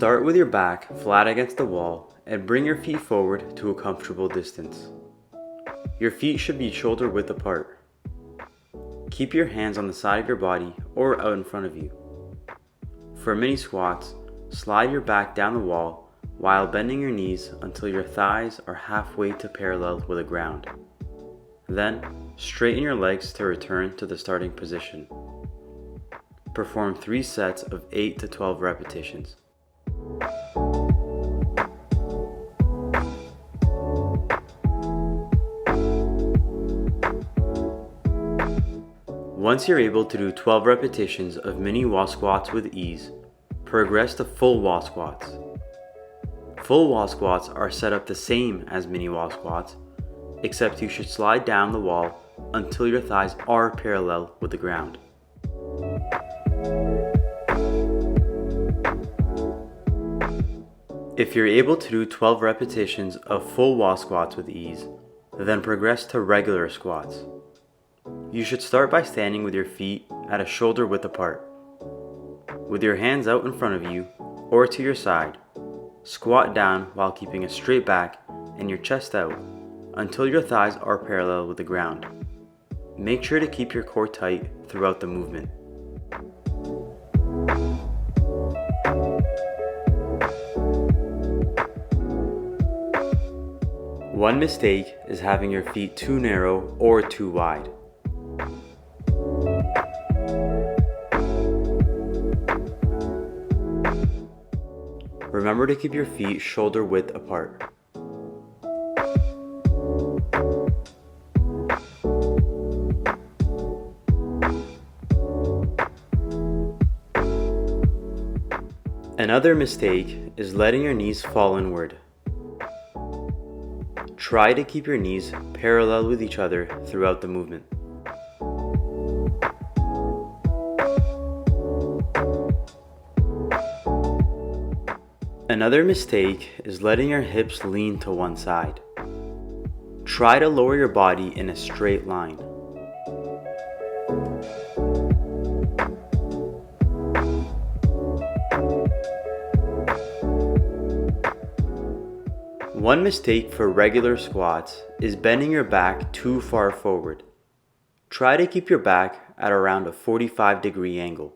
Start with your back flat against the wall and bring your feet forward to a comfortable distance. Your feet should be shoulder width apart. Keep your hands on the side of your body or out in front of you. For mini squats, slide your back down the wall while bending your knees until your thighs are halfway to parallel with the ground. Then, straighten your legs to return to the starting position. Perform 3 sets of 8 to 12 repetitions. Once you're able to do 12 repetitions of mini wall squats with ease, progress to full wall squats. Full wall squats are set up the same as mini wall squats, except you should slide down the wall until your thighs are parallel with the ground. If you're able to do 12 repetitions of full wall squats with ease, then progress to regular squats. You should start by standing with your feet at a shoulder width apart. With your hands out in front of you or to your side, squat down while keeping a straight back and your chest out until your thighs are parallel with the ground. Make sure to keep your core tight throughout the movement. One mistake is having your feet too narrow or too wide. Remember to keep your feet shoulder width apart. Another mistake is letting your knees fall inward. Try to keep your knees parallel with each other throughout the movement. Another mistake is letting your hips lean to one side. Try to lower your body in a straight line. One mistake for regular squats is bending your back too far forward. Try to keep your back at around a 45-degree angle.